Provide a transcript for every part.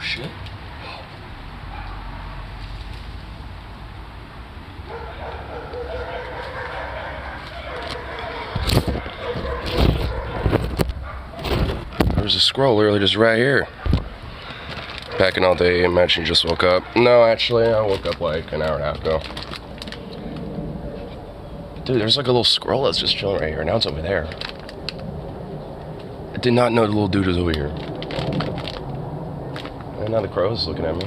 shit. There's a squirrel literally just right here. Packing all day. Imagine you just woke up. No, actually, I woke up like an hour and a half ago. Dude, there's like a little squirrel that's just chilling right here. Now it's over there. I did not know the little dude was over here. And now the crow's looking at me.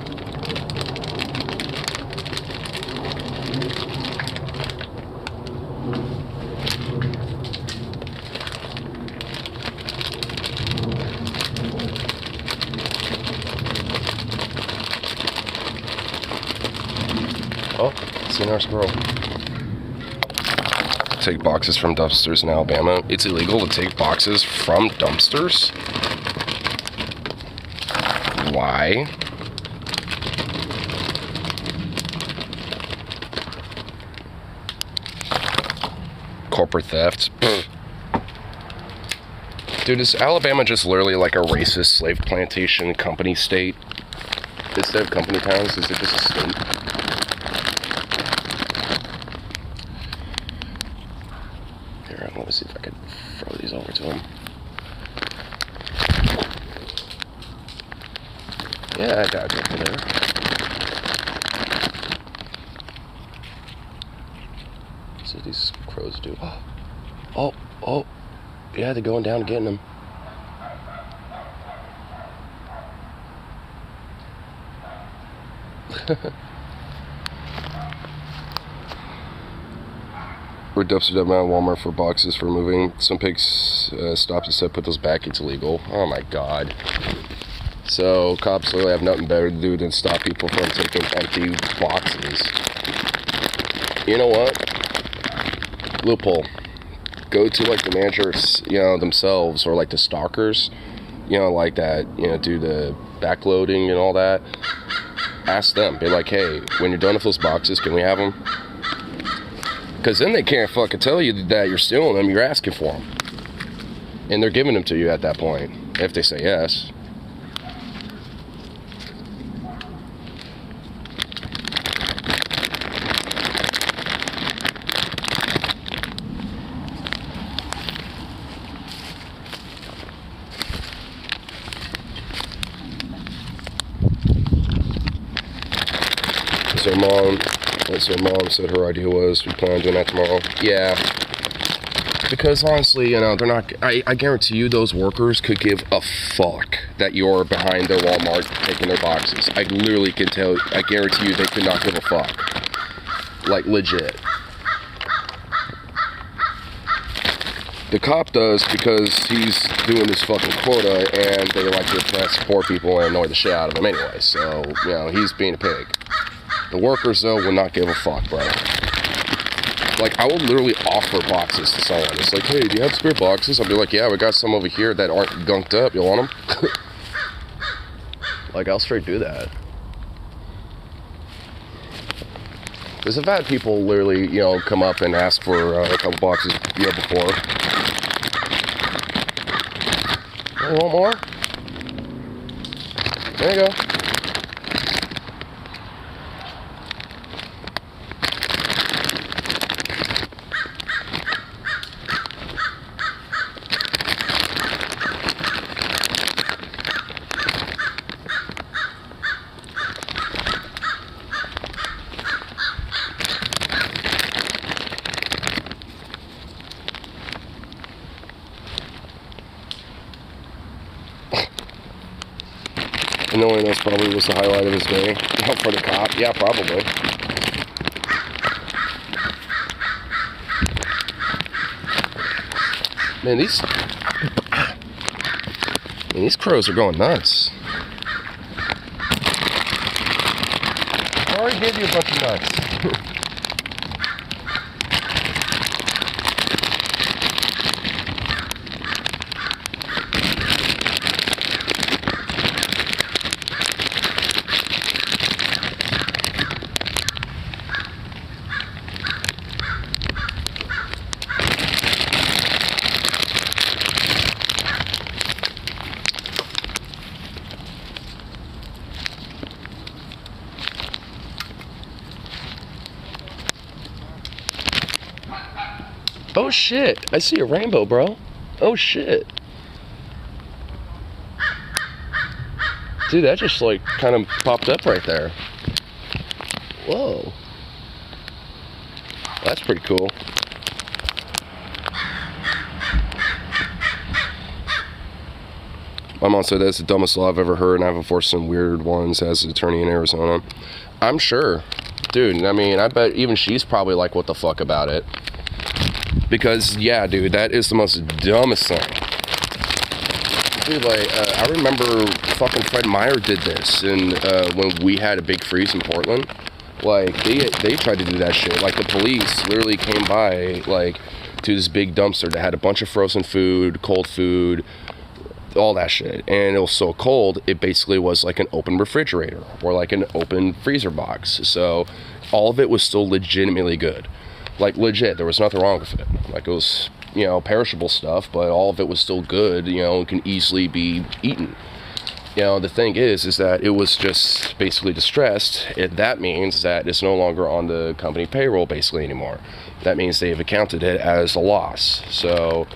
Oh, seen our squirrel. Take boxes from dumpsters in Alabama. It's illegal to take boxes from dumpsters? Why? Corporate theft. Dude, is Alabama just literally like a racist slave plantation company state? Instead of company towns, is it just a state? Here, let me see if I can throw these over to him. Yeah, I got it over there. Let's see what these crows do. Oh. Yeah, they're going down and getting them. We're dumpstered up at Walmart for boxes for moving. Some pigs stopped and said, put those back, it's illegal. Oh my god. So, cops really have nothing better to do than stop people from taking empty boxes. You know what? Loophole. Go to like the managers, themselves, or like the stalkers, like that, do the backloading and all that. Ask them, be like, hey, when you're done with those boxes, can we have them? Because then they can't fucking tell you that you're stealing them, you're asking for them. And they're giving them to you at that point, if they say yes. So mom said her idea was we plan on doing that tomorrow. Yeah. Because honestly, they're not, I guarantee you those workers could give a fuck that you're behind their Walmart taking their boxes. I literally can tell, I guarantee you they could not give a fuck. Like, legit. The cop does because he's doing his fucking quota and they like to oppress poor people and annoy the shit out of him anyway. So, he's being a pig. The workers, though, would not give a fuck, bro. Like, I will literally offer boxes to someone. It's like, hey, do you have spare boxes? I'll be like, yeah, we got some over here that aren't gunked up. You want them? Like, I'll straight do that. Because I've had people literally, come up and ask for a couple boxes, before. You want more? There you go. And knowing this probably was the highlight of his day. For the cop. Yeah, probably. Man, these crows are going nuts. I already gave you a bunch of nuts. Oh shit, I see a rainbow, bro. Oh shit. Dude, that just like kind of popped up right there. Whoa. That's pretty cool. My mom said that's the dumbest law I've ever heard, and I've enforced some weird ones as an attorney in Arizona. I'm sure. Dude, I mean, I bet even she's probably like, what the fuck about it? Because, yeah, dude, that is the most dumbest thing. Dude, like, I remember fucking Fred Meyer did this, and when we had a big freeze in Portland, like, they tried to do that shit. Like, the police literally came by, like, to this big dumpster that had a bunch of frozen food, cold food, all that shit, and it was so cold it basically was like an open refrigerator or like an open freezer box, so all of it was still legitimately good, like legit. There was nothing wrong with it. Like, it was, you know, perishable stuff, but all of it was still good, you know, and can easily be eaten. You know, the thing is that it was just basically distressed. That means that it's no longer on the company payroll basically anymore. That means they've accounted it as a loss. So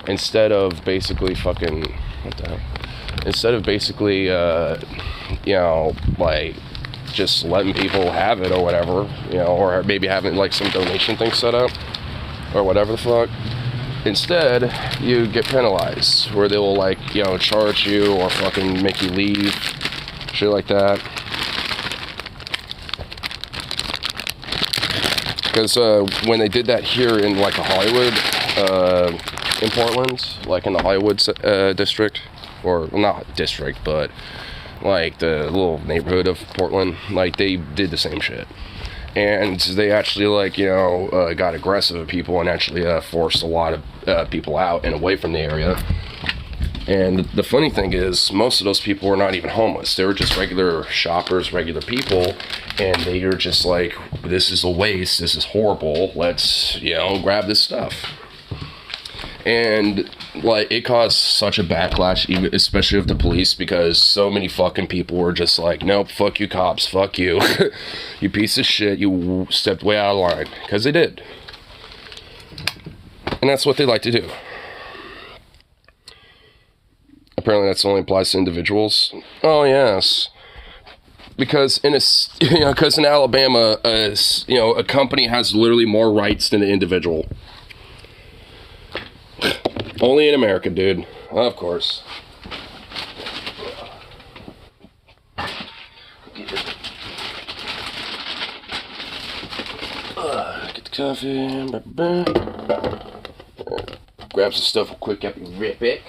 instead of basically fucking, what the hell? Instead of basically, you know, like, just letting people have it or whatever, you know, or maybe having, like, some donation thing set up, or whatever the fuck, instead, you get penalized, where they will, like, you know, charge you or fucking make you leave, shit like that. Because when they did that here in, like, the Hollywood, in Portland, like in the Hollywood district, or not district, but like the little neighborhood of Portland, like they did the same shit, and they actually, like, you know, got aggressive with people and actually forced a lot of people out and away from the area. And the funny thing is, most of those people were not even homeless. They were just regular shoppers, regular people, and they were just like, this is a waste, this is horrible, let's, you know, grab this stuff. And, like, it caused such a backlash, even especially with the police, because so many fucking people were just like, nope, fuck you cops, fuck you. You piece of shit, you stepped way out of line. Because they did. And that's what they like to do. Apparently that's only applies to individuals. Oh, yes. Because in Alabama, you know, a company has literally more rights than an individual. Only in America, dude. Of course. Get the coffee. Grab some stuff real quick after you rip it.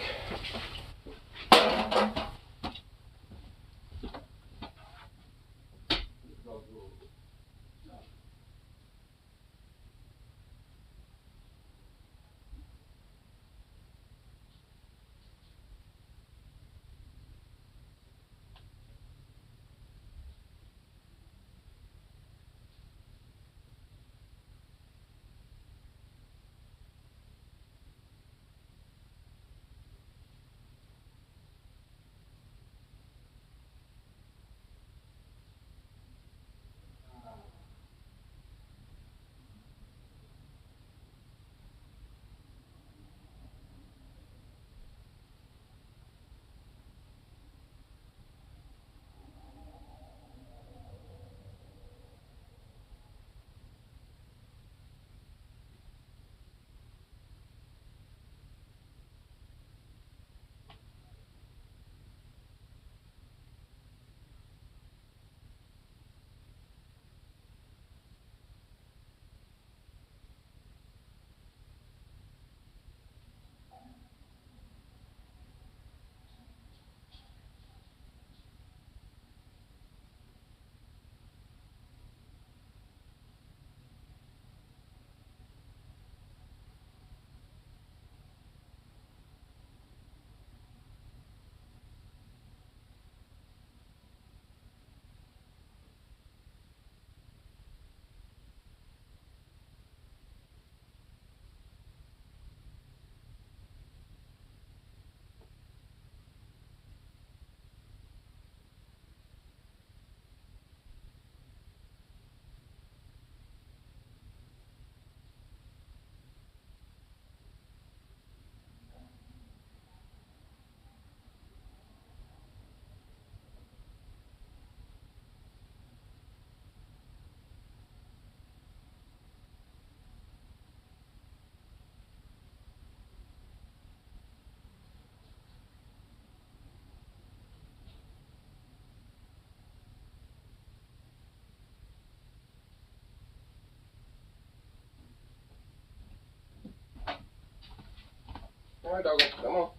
Alright, doggo, come on.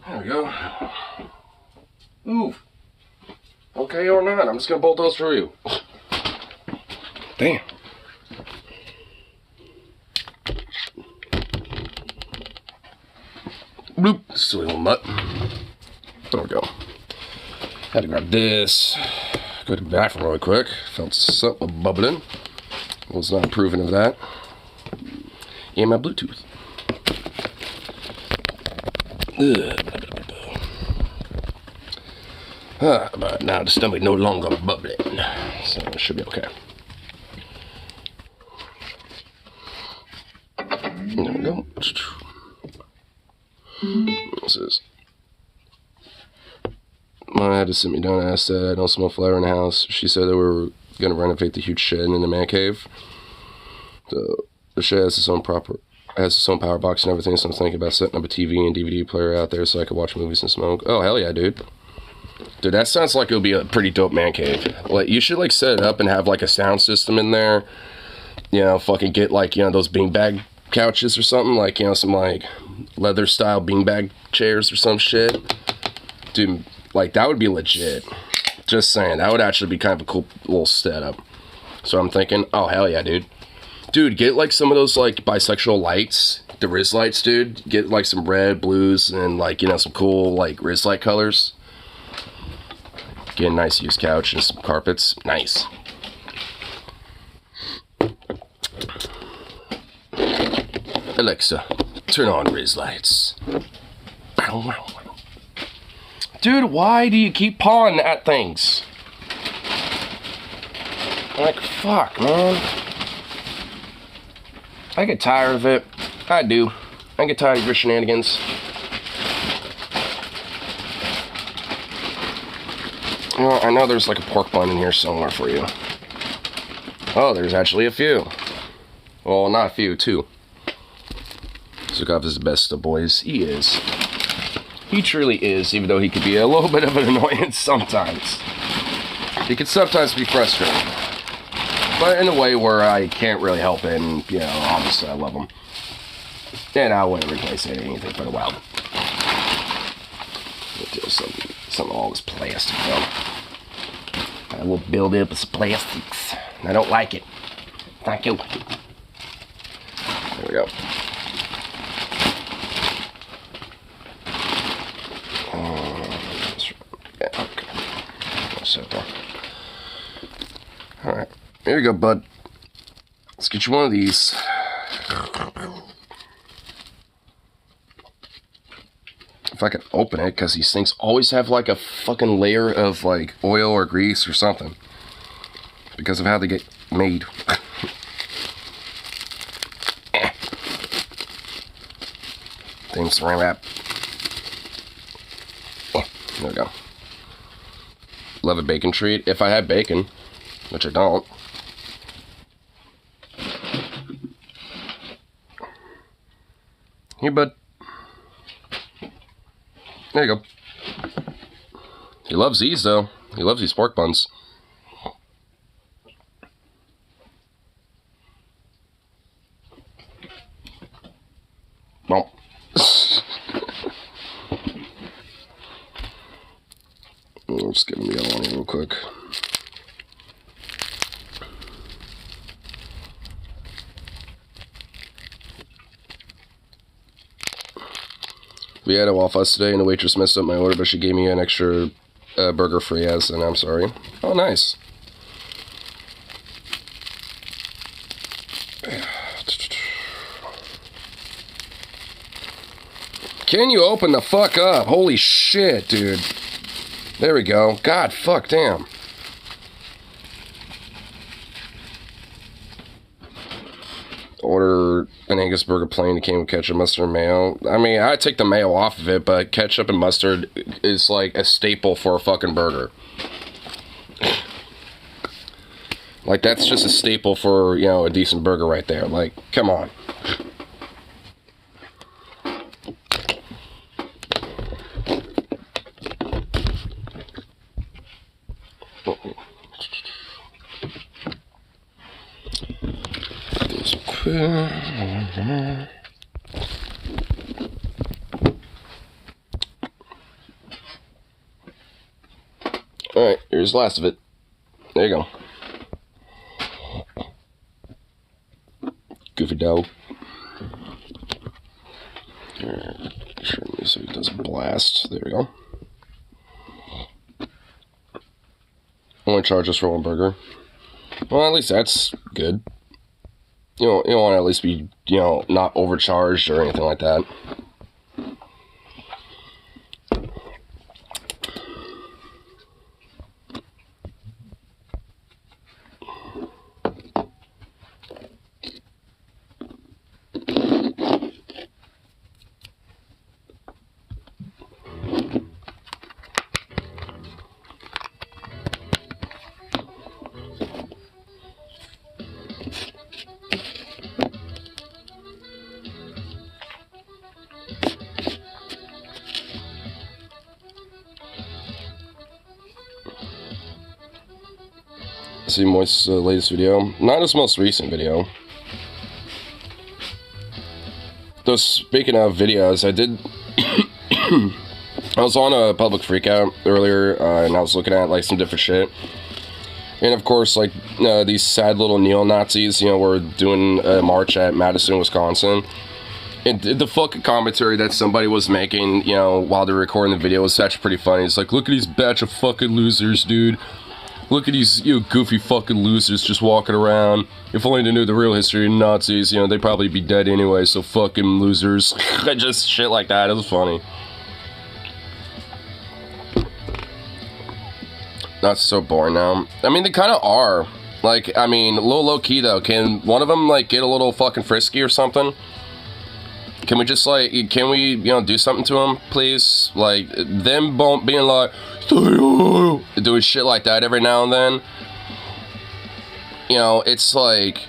There we go. Move. Okay or not, I'm just gonna bolt those for you. Damn. Bloop. Silly little mutt. There we go. Had to grab this. Go to the bathroom really quick. Felt something bubbling. Was not approving of that. And my Bluetooth. But now the stomach no longer bubbling. So it should be okay. There we go. This is. My had to sit me down and ask that I don't smell flour in the house. She said that we were going to renovate the huge shed in the man cave. So the shed has its own power box and everything, so I'm thinking about setting up a TV and DVD player out there so I could watch movies and smoke. Oh, hell yeah, dude. Dude, that sounds like it would be a pretty dope man cave. Like, you should, like, set it up and have, like, a sound system in there. You know, fucking get, like, you know, those beanbag couches or something. Like, you know, some, like, leather-style beanbag chairs or some shit. Dude, like, that would be legit. Just saying. That would actually be kind of a cool little setup. So I'm thinking, oh, hell yeah, dude. Dude, get, like, some of those, like, bisexual lights. The Riz lights, dude. Get, like, some red, blues, and, like, you know, some cool, like, Riz light colors. Get a nice used couch and some carpets. Nice. Alexa, turn on Riz lights. Dude, why do you keep pawing at things? Like, fuck, man. I get tired of it. I do. I get tired of your shenanigans. You know, I know there's like a pork bun in here somewhere for you. Oh, there's actually a few. Well, not a few, two. Zukov is the best of boys. He is. He truly is, even though he could be a little bit of an annoyance sometimes. He can sometimes be frustrating. But in a way where I can't really help it, and, you know, obviously I love him. And I wouldn't replace anything for the world. Do something all this plastic, though. I will build up some plastics. I don't like it. Thank you. There we go. Yeah, okay. Set there. Alright. Here you go, bud. Let's get you one of these. If I could open it, because these things always have like a fucking layer of like oil or grease or something. Because of how they get made. Things saran wrap. There we go. Love a bacon treat. If I had bacon, which I don't. Here, bud. There you go. He loves these, though. He loves these pork buns. Well. Let's give him the other one real quick. We had a Waffle House today, and the waitress messed up my order, but she gave me an extra burger free as, and I'm sorry. Oh, nice. Can you open the fuck up? Holy shit, dude. There we go. God, fuck, damn. Order an Angus burger plain. It came with ketchup, mustard, and mayo. I mean, I take the mayo off of it, but ketchup and mustard is like a staple for a fucking burger. Like, that's just a staple for, you know, a decent burger right there. Like, come on. Alright, here's the last of it. There you go. Goofy dog. So he doesn't blast. There we go. Only charge us for one burger. Well, at least that's good. You don't want to at least be, not overcharged or anything like that. See Moist's latest video. Not his most recent video. Though, speaking of videos, I did... I was on a public freakout earlier, and I was looking at, like, some different shit. And, of course, like, these sad little neo-Nazis, were doing a march at Madison, Wisconsin. And the fucking commentary that somebody was making, while they're recording the video was actually pretty funny. It's like, look at these batch of fucking losers, dude. Look at these, goofy fucking losers just walking around. If only they knew the real history of Nazis, they'd probably be dead anyway, so fucking losers. Just shit like that, it was funny. That's so boring now. I mean, they kind of are. Like, I mean, a little low-key, though. Can one of them, like, get a little fucking frisky or something? Can we just, like, do something to them, please? Like, them being like, doing shit like that every now and then. It's like,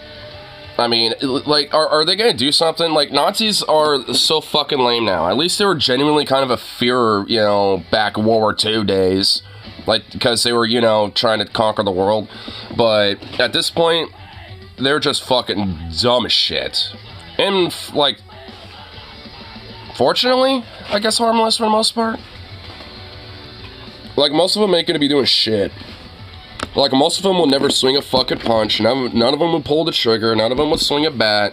I mean, like, are they gonna do something? Like, Nazis are so fucking lame now. At least they were genuinely kind of a fear, back World War II days. Like, because they were, trying to conquer the world. But at this point, they're just fucking dumb as shit. And, like, fortunately, I guess harmless for the most part. Like, most of them ain't gonna be doing shit. Like, most of them will never swing a fucking punch. None of them would pull the trigger. None of them would swing a bat.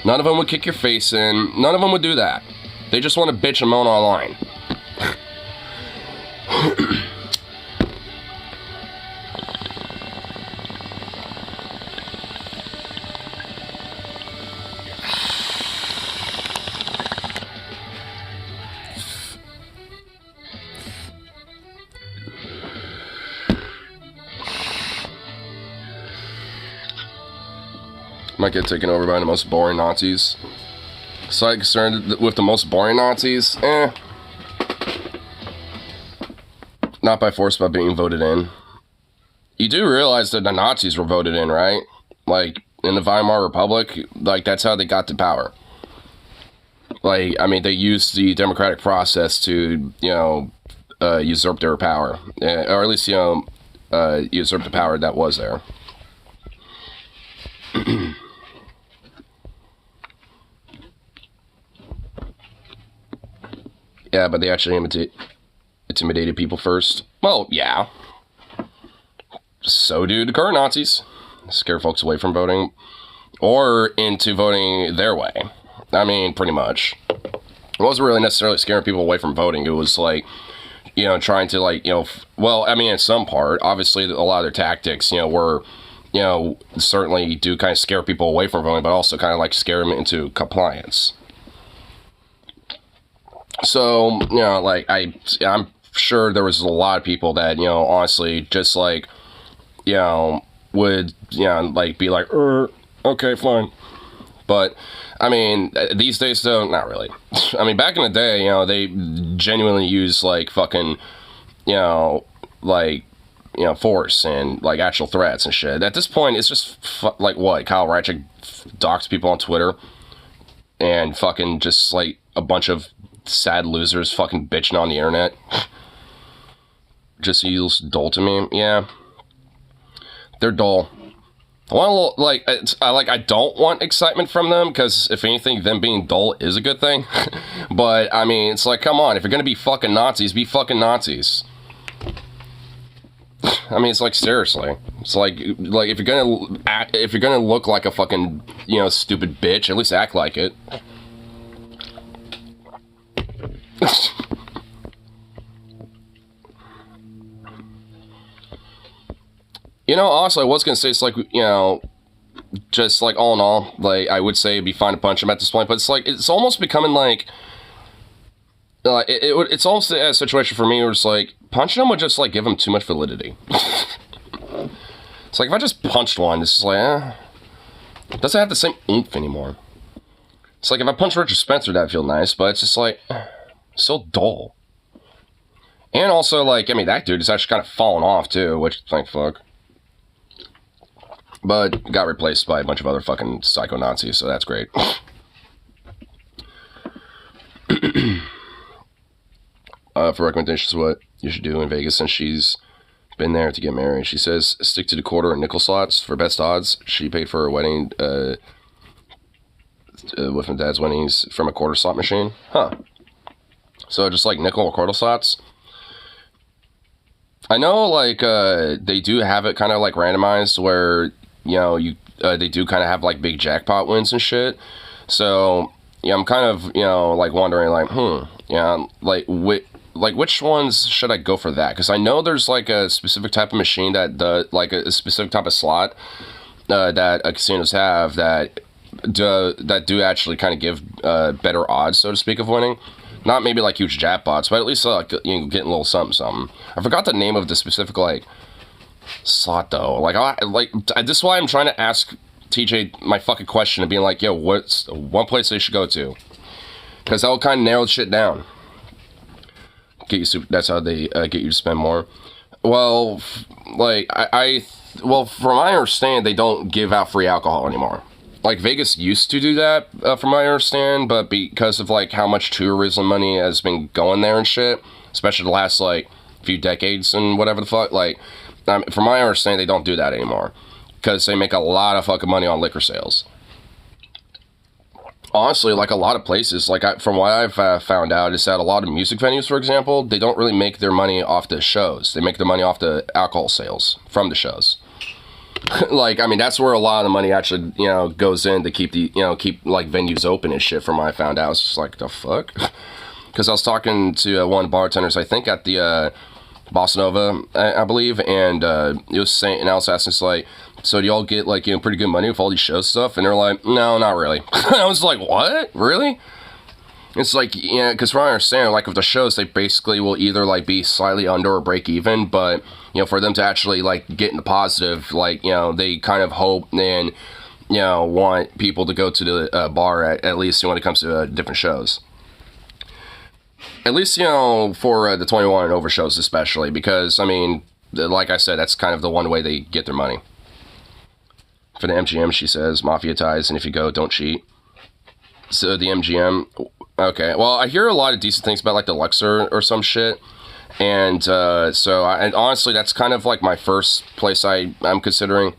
None of them would kick your face in. None of them would do that. They just want to bitch and moan online. Might get taken over by the most boring Nazis. Side concerned with the most boring Nazis? Not by force, but being voted in. You do realize that the Nazis were voted in, right? Like, in the Weimar Republic, like, that's how they got to power. Like, I mean, they used the democratic process to, usurp their power. Or at least, usurp the power that was there. Yeah, but they actually intimidated people first. Well, yeah. So do the current Nazis. Scare folks away from voting. Or into voting their way. I mean, pretty much. It wasn't really necessarily scaring people away from voting. It was like, trying to, like, well, I mean, in some part, obviously, a lot of their tactics, were, certainly do kind of scare people away from voting, but also kind of, like, scare them into compliance. So, like, I'm sure there was a lot of people that, honestly, just, like, would, like, be like, okay, fine. But, I mean, these days, though, not really. I mean, back in the day, they genuinely used, like, fucking, force and, like, actual threats and shit. At this point, it's just, like, what? Kyle Reitchik doxed people on Twitter and fucking just, like, a bunch of sad losers fucking bitching on the internet. Just feels dull to me. Yeah. They're dull. I want a little, like, I don't want excitement from them, because if anything, them being dull is a good thing. But, I mean, it's like, come on, if you're gonna be fucking Nazis, be fucking Nazis. I mean, it's like, seriously. It's like if you're gonna look like a fucking, stupid bitch, at least act like it. Also, I was gonna say, it's like, just like, all in all, like, I would say it'd be fine to punch him at this point, but it's like, it's almost becoming like, it's almost a situation for me where it's like, punching him would just, like, give him too much validity. It's like, if I just punched one, it's just like, it doesn't have the same oomph anymore. It's like, if I punched Richard Spencer, that'd feel nice, but it's just like, so dull. And also, like, I mean, that dude is actually kind of falling off, too, which, thank fuck. But got replaced by a bunch of other fucking psycho Nazis, so that's great. For recommendations, what you should do in Vegas since she's been there to get married. She says, stick to the quarter and nickel slots for best odds. She paid for her wedding with my dad's winnings from a quarter slot machine. Huh. So just like nickel or quarter slots. I know, like, they do have it kind of like randomized where, they do kind of have like big jackpot wins and shit. So, I'm kind of, like wondering, like, which ones should I go for that? Because I know there's like a specific type of machine that like a specific type of slot that casinos have that do actually kind of give better odds, so to speak, of winning. Not maybe like huge jackpots, but at least like, getting a little something. I forgot the name of the specific like slot though. This is why I'm trying to ask TJ my fucking question and being like, yo, what's one place they should go to? Because that will kind of narrow shit down. That's how they get you to spend more. Well, like well, from my understanding, they don't give out free alcohol anymore. Like, Vegas used to do that, from my understanding, but because of, like, how much tourism money has been going there and shit, especially the last, like, few decades and whatever the fuck, like, from my understanding, they don't do that anymore. Because they make a lot of fucking money on liquor sales. Honestly, like, a lot of places, like, from what I've found out, is that a lot of music venues, for example, they don't really make their money off the shows. They make their money off the alcohol sales from the shows. Like, I mean, that's where a lot of the money actually, goes in to keep like, venues open and shit, from what I found out. It's just like, the fuck? Because I was talking to one of the bartenders, I think, at the Bossa Nova, I believe, and he was saying, and I was asking, it's like, so do y'all get, like, pretty good money with all these show stuff? And they're like, no, not really. I was like, what? Really? It's like, because from what I understand, like, with the shows, they basically will either, like, be slightly under or break even, but, for them to actually, like, get in the positive, like, they kind of hope and, want people to go to the bar at least when it comes to different shows. At least, for the 21 and over shows especially, because, I mean, like I said, that's kind of the one way they get their money. For the MGM, she says, mafia ties, and if you go, don't cheat. So the MGM, okay. Well, I hear a lot of decent things about, like, the Luxor or some shit. And and honestly, that's kind of like my first place I'm considering.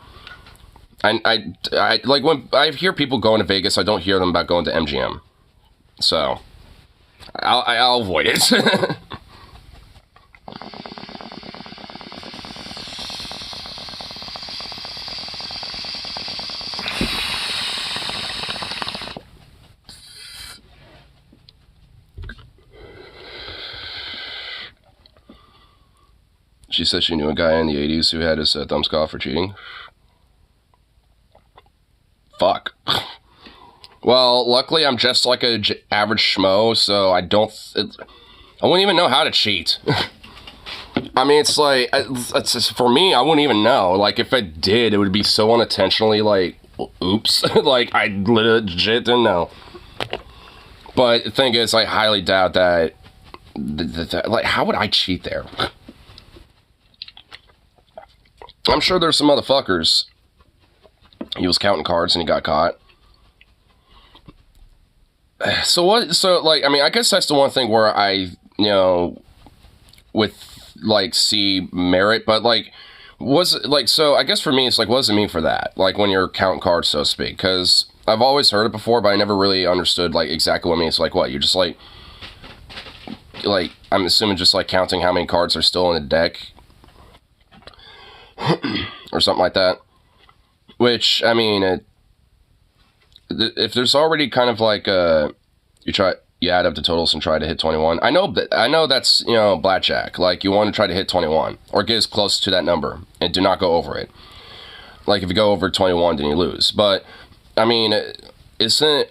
I like, when I hear people going to Vegas, I don't hear them about going to MGM. So I'll avoid it. She said she knew a guy in the 80s who had his thumbs cut off for cheating. Fuck. Well, luckily I'm just like a average schmo, so I wouldn't even know how to cheat. I mean, it's like, it's just, for me, I wouldn't even know. Like, if I did, it would be so unintentionally, like, oops. Like, I legit didn't know. But the thing is, I highly doubt that, like, how would I cheat there? I'm sure there's some motherfuckers. He was counting cards and he got caught. So what, like, I mean, I guess that's the one thing where I, like, see merit, but, like, so I guess for me, it's like, what does it mean for that? Like, when you're counting cards, so to speak, because I've always heard it before, but I never really understood, like, exactly what it means. Like, what, you're just, like, I'm assuming just, like, counting how many cards are still in the deck. or something like that. Which, I mean, if there's already kind of like you add up the totals and try to hit 21. I know that's, you know, blackjack. Like, you want to try to hit 21 or get as close to that number and do not go over it. Like, if you go over 21, then you lose. But I mean, isn't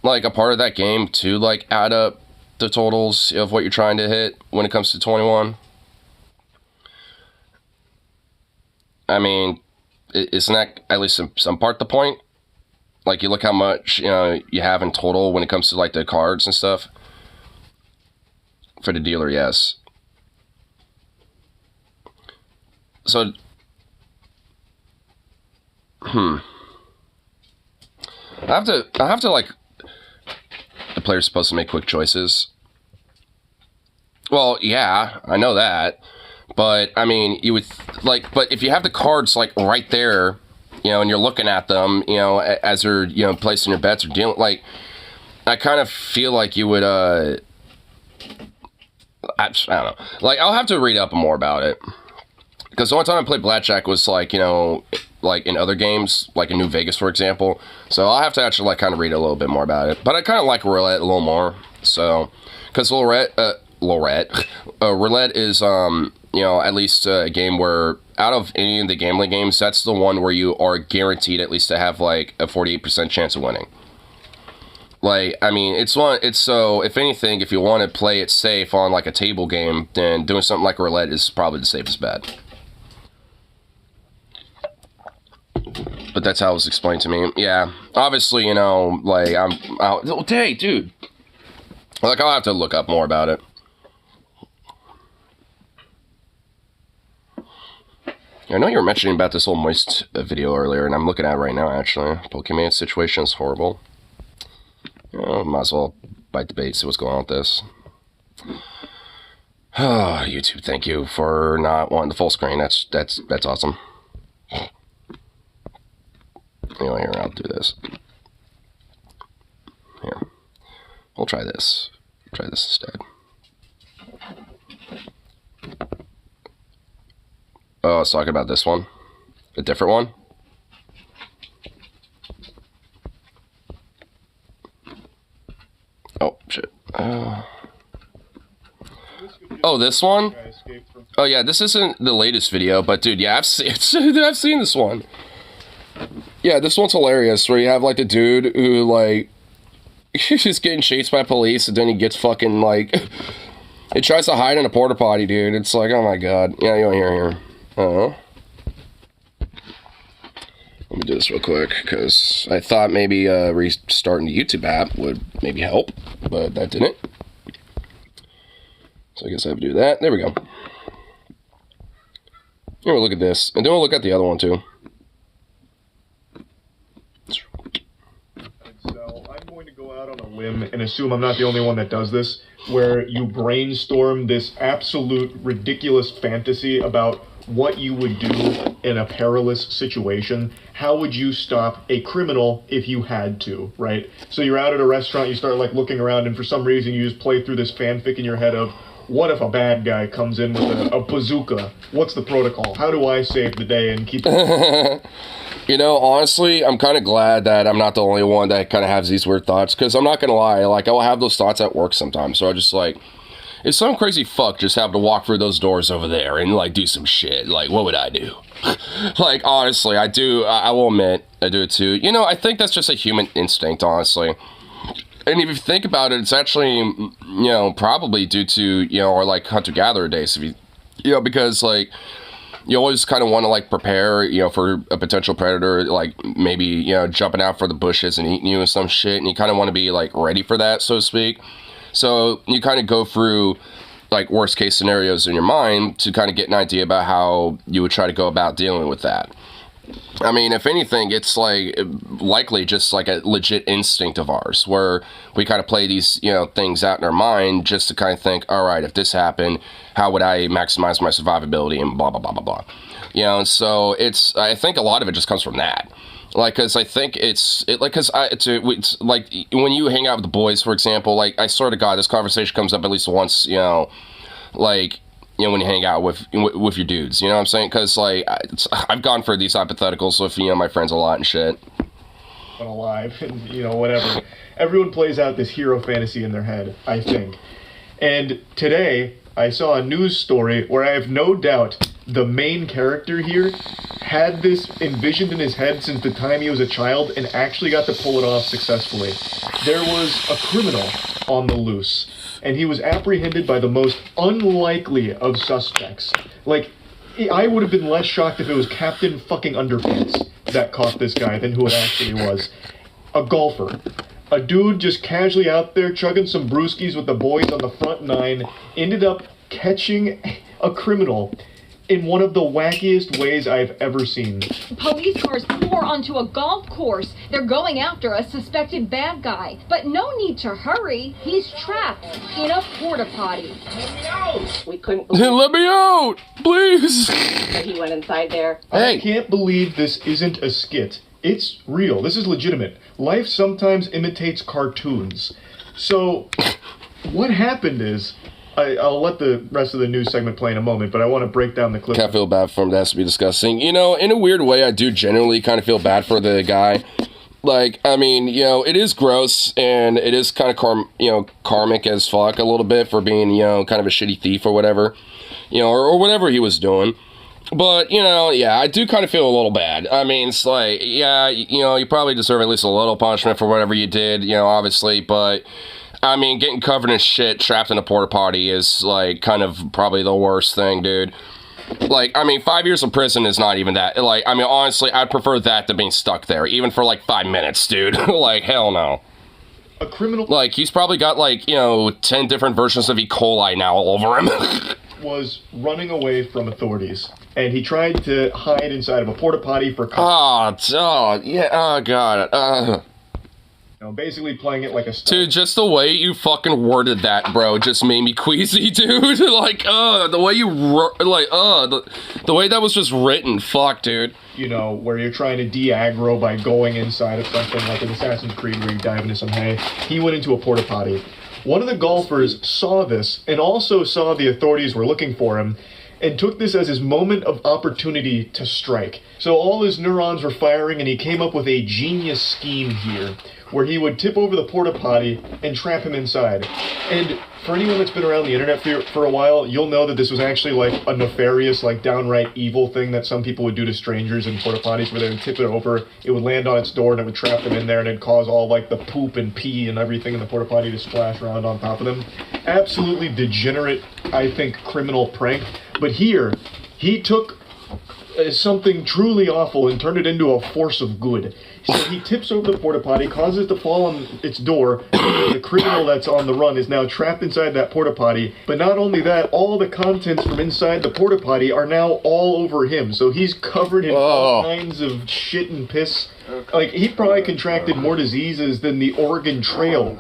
like a part of that game to like add up the totals of what you're trying to hit when it comes to 21? I mean, isn't that at least some part the point? Like, you look how much, you know, you have in total when it comes to like the cards and stuff. For the dealer, yes. So, I have to like, the player's supposed to make quick choices. Well, yeah, I know that. But, I mean, you would, like, but if you have the cards, like, right there, you know, and you're looking at them, you know, as they're, you know, placing your bets or dealing, like, I kind of feel like you would, I don't know. Like, I'll have to read up more about it. Because the only time I played blackjack was, like, you know, like, in other games, like in New Vegas, for example. So I'll have to actually, like, kind of read a little bit more about it. But I kind of like roulette a little more. So, because roulette is, you know, at least a game where, out of any of the gambling games, that's the one where you are guaranteed at least to have, like, a 48% chance of winning. Like, I mean, it's so, if anything, if you want to play it safe on, like, a table game, then doing something like roulette is probably the safest bet. But that's how it was explained to me. Yeah, obviously, you know, like, hey, dude. Like, I'll have to look up more about it. I know you were mentioning about this whole Moist video earlier, and I'm looking at it right now, actually. Pokemon situation is horrible. You know, might as well bite the bait, see what's going on with this. Oh, YouTube, thank you for not wanting the full screen. That's awesome. Anyway, here, I'll do this. Here. We'll try this. Try this instead. Oh, I was talking about this one. A different one. Oh, shit. Oh, this one? Oh, yeah, this isn't the latest video, but dude, yeah, I've seen this one. Yeah, this one's hilarious, where you have, like, the dude who, like, he's just getting chased by police, and then he gets fucking, like, he tries to hide in a porta potty, dude. It's like, oh my god. Yeah, you want to hear here. Let me do this real quick, because I thought maybe restarting the YouTube app would maybe help, but that didn't. So I guess I have to do that. There we go. Here, we'll look at this, and then we'll look at the other one, too. So I'm going to go out on a limb and assume I'm not the only one that does this, where you brainstorm this absolute ridiculous fantasy about what you would do in a perilous situation. How would you stop a criminal if you had to, right? So you're out at a restaurant, you start like looking around, and for some reason you just play through this fanfic in your head of, what if a bad guy comes in with a bazooka? What's the protocol? How do I save the day and keep You know, honestly, I'm kind of glad that I'm not the only one that kind of has these weird thoughts, because I'm not going to lie, like, I will have those thoughts at work sometimes, so I just, like, if some crazy fuck just happened to walk through those doors over there and, like, do some shit, like, what would I do? Like, honestly, I will admit, I do it too. You know, I think that's just a human instinct, honestly. And if you think about it, it's actually, you know, probably due to, you know, our, like, hunter-gatherer days, if you know, because, like, you always kind of want to, like, prepare, you know, for a potential predator, like, maybe, you know, jumping out for the bushes and eating you and some shit, and you kind of want to be, like, ready for that, so to speak. So you kind of go through, like, worst case scenarios in your mind to kind of get an idea about how you would try to go about dealing with that. I mean, if anything, it's like likely just like a legit instinct of ours where we kind of play these, you know, things out in our mind just to kind of think, all right, if this happened, how would I maximize my survivability and blah, blah, blah, blah, blah. You know, and so I think a lot of it just comes from that. Like, because I think it's like when you hang out with the boys, for example, like, I swear to God, this conversation comes up at least once, you know, like, you know, when you hang out with your dudes, you know what I'm saying? Because like I've gone for these hypotheticals with, you know, my friends a lot and shit. Alive, and you know, whatever. Everyone plays out this hero fantasy in their head, I think. And today I saw a news story where I have no doubt the main character here had this envisioned in his head since the time he was a child and actually got to pull it off successfully. There was a criminal on the loose, and he was apprehended by the most unlikely of suspects. Like, I would have been less shocked if it was Captain fucking Underpants that caught this guy than who it actually was. A golfer. A dude just casually out there chugging some brewskis with the boys on the front nine ended up catching a criminal in one of the wackiest ways I've ever seen. Police cars pour onto a golf course. They're going after a suspected bad guy. But no need to hurry. He's trapped in a porta potty. We couldn't believe Let me out, please. that he went inside there. I can't believe this isn't a skit. It's real. This is legitimate. Life sometimes imitates cartoons. So, what happened is, I'll let the rest of the news segment play in a moment, but I want to break down the clip. Can't feel bad for him. That has to be disgusting. You know, in a weird way, I do genuinely kind of feel bad for the guy. Like, I mean, you know, it is gross, and it is kind of karmic as fuck a little bit for being, you know, kind of a shitty thief or whatever, you know, or whatever he was doing. But, you know, yeah, I do kind of feel a little bad. I mean, it's like, yeah, you know, you probably deserve at least a little punishment for whatever you did, you know, obviously, but I mean, getting covered in shit, trapped in a porta potty is, like, kind of probably the worst thing, dude. Like, I mean, 5 years in prison is not even that. Like, I mean, honestly, I'd prefer that to being stuck there, even for, like, 5 minutes, dude. Like, hell no. A criminal Like, he's probably got, like, you know, 10 different versions of E. coli now all over him. was running away from authorities, and he tried to hide inside of a porta potty for Yeah, oh, God. basically playing it like a stunt. Dude, just the way you fucking worded that, bro, just made me queasy, dude. Like, the way you, the way that was just written, fuck, dude. You know, where you're trying to de-aggro by going inside of something like an Assassin's Creed where you dive into some hay. He went into a porta potty. One of the golfers saw this and also saw the authorities were looking for him and took this as his moment of opportunity to strike. So all his neurons were firing and he came up with a genius scheme here where he would tip over the porta potty and trap him inside. And for anyone that's been around the internet for a while, you'll know that this was actually like a nefarious, like downright evil thing that some people would do to strangers in porta potties where they would tip it over, it would land on its door and it would trap them in there and it'd cause all like the poop and pee and everything in the porta potty to splash around on top of them. Absolutely degenerate, I think, criminal prank. But here, he took something truly awful and turned it into a force of good. So he tips over the porta potty, causes it to fall on its door. The criminal that's on the run is now trapped inside that porta potty. But not only that, all the contents from inside the porta potty are now all over him. So he's covered in all kinds of shit and piss. Like, he probably contracted more diseases than the Oregon Trail.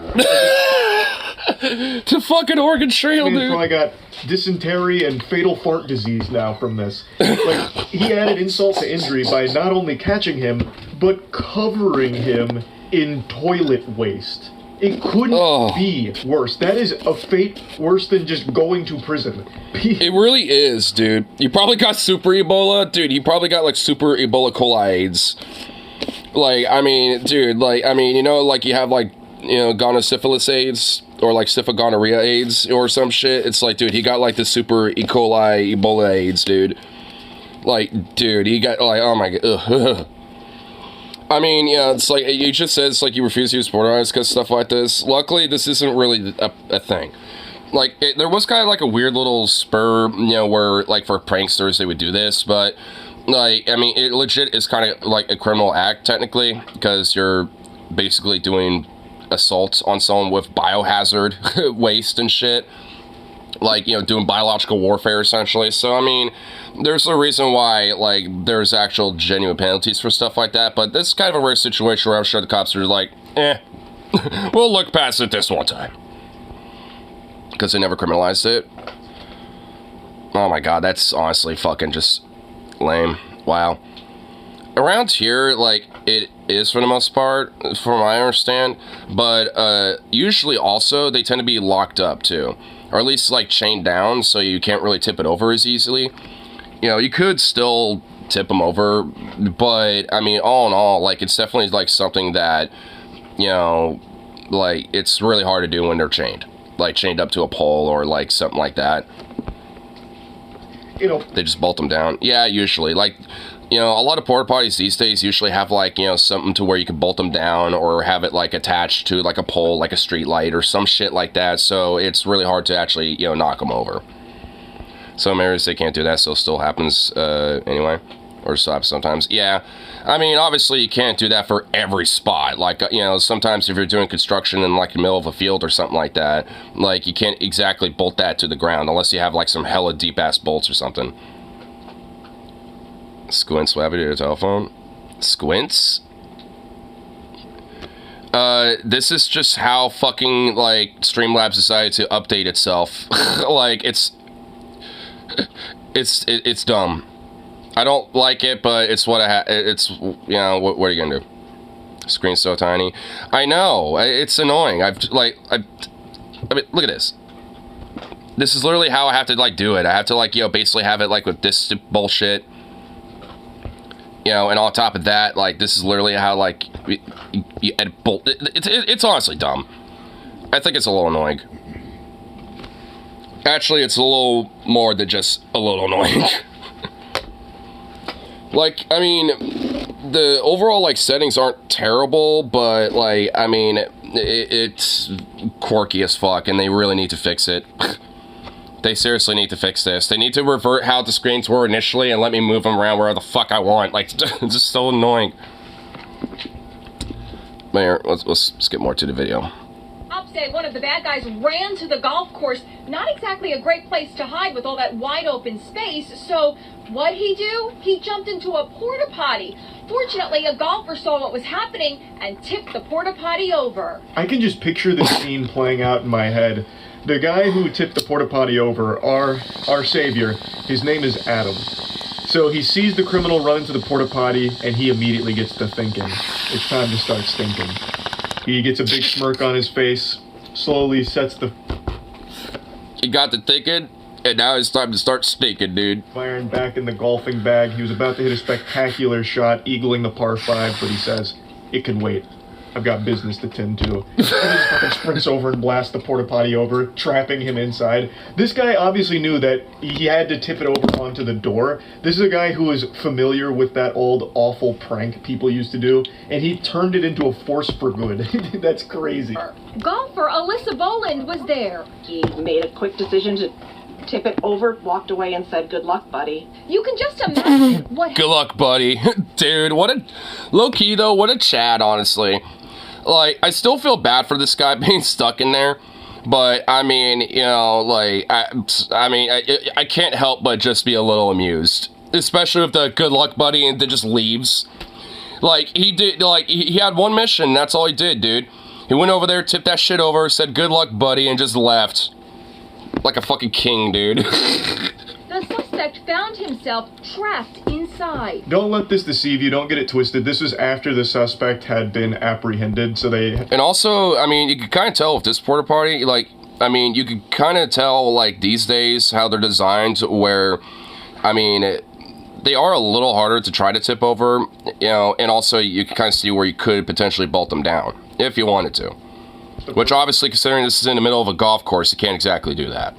To fucking Oregon Trail, dude. Probably got dysentery and fatal fart disease now from this. Like, he added insult to injury by not only catching him, but covering him in toilet waste. It couldn't be worse. That is a fate worse than just going to prison. It really is, dude. You probably got super Ebola. Dude, you probably got, like, super Ebola coli AIDS. Like, I mean, dude, like, I mean, you know, like, you have, like, you know, gonosyphilis AIDS, or, like, syphigonorrhea AIDS, or some shit. It's like, dude, he got, like, the super E. coli Ebola AIDS, dude. Like, dude, he got, like, oh my god, ugh. I mean, yeah, it's like, you just said it's like you refuse to use borderlines because stuff like this. Luckily, this isn't really a thing. Like, there was kind of like a weird little spur, you know, where, like, for pranksters, they would do this, but, like, I mean, it legit is kind of like a criminal act, technically, because you're basically doing assaults on someone with biohazard waste and shit. Like, you know, doing biological warfare, essentially. So, I mean, there's a reason why, like, there's actual genuine penalties for stuff like that, but this is kind of a rare situation where I'm sure the cops are like, we'll look past it this one time. Because they never criminalized it. Oh my god, that's honestly fucking just lame. Wow. Around here, like, it is for the most part, from what I understand, but usually also, they tend to be locked up, too. or at least like chained down, so you can't really tip it over as easily. You know, you could still tip them over, but I mean, all in all, like, it's definitely like something that, you know, like, it's really hard to do when they're chained, like chained up to a pole or like something like that. You know, they just bolt them down. Yeah, usually, like, you know, a lot of porta potties these days usually have, like, you know, something to where you can bolt them down or have it like attached to like a pole, like a street light or some shit like that. So it's really hard to actually, you know, knock them over. Some areas they can't do that, so it still happens anyway, or stops sometimes. Yeah, I mean, obviously you can't do that for every spot. Like, you know, sometimes if you're doing construction in like the middle of a field or something like that, like, you can't exactly bolt that to the ground unless you have like some hella deep ass bolts or something. Squints, what happened to your telephone? Squints? This is just how fucking, like, Streamlabs decided to update itself. Like, it's dumb. I don't like it, but it's what it's, you know, what are you gonna do? Screen's so tiny. I know, it's annoying. I mean, look at this. This is literally how I have to, like, do it. I have to, like, you know, basically have it, like, with this bullshit. You know, and on top of that, like, this is literally how, like, you edit bolt. It's honestly dumb. I think it's a little annoying. Actually, it's a little more than just a little annoying. Like, I mean, the overall, like, settings aren't terrible, but, like, I mean, it's quirky as fuck, and they really need to fix it. They seriously need to fix this. They need to revert how the screens were initially and let me move them around where the fuck I want. Like, it's just so annoying. But here, let's skip more to the video. Cops say one of the bad guys ran to the golf course. Not exactly a great place to hide with all that wide open space. So what'd he do? He jumped into a porta potty. Fortunately, a golfer saw what was happening and tipped the porta potty over. I can just picture this scene playing out in my head. The guy who tipped the porta potty over, our savior, his name is Adam. So he sees the criminal run into the porta potty, and he immediately gets to thinking, it's time to start stinking. He gets a big smirk on his face, slowly sets the... He got to thinking, and now it's time to start stinking, dude. Iron back in the golfing bag. He was about to hit a spectacular shot, eagling the par 5, but he says, it can wait. I've got business to tend to. And he just fucking sprints over and blasts the porta potty over, trapping him inside. This guy obviously knew that he had to tip it over onto the door. This is a guy who was familiar with that old awful prank people used to do, and he turned it into a force for good. That's crazy. Golfer Alyssa Boland was there. He made a quick decision to tip it over, walked away, and said, "Good luck, buddy." You can just imagine what... Good luck, buddy. Dude, what a... Low-key, though, what a Chad, honestly. Like, I still feel bad for this guy being stuck in there, but, I mean, you know, like, I can't help but just be a little amused. Especially with the good luck, buddy, and then just leaves. Like, he did, like, he had one mission, that's all he did, dude. He went over there, tipped that shit over, said, "Good luck, buddy," and just left. Like a fucking king, dude. The suspect found himself trapped inside. Don't let this deceive you. Don't get it twisted. This was after the suspect had been apprehended, so they... And also, I mean, you can kind of tell with this porta potty, like, I mean, you can kind of tell, like, these days how they're designed where, I mean, they are a little harder to try to tip over, you know, and also you can kind of see where you could potentially bolt them down if you wanted to. Which, obviously, considering this is in the middle of a golf course, you can't exactly do that.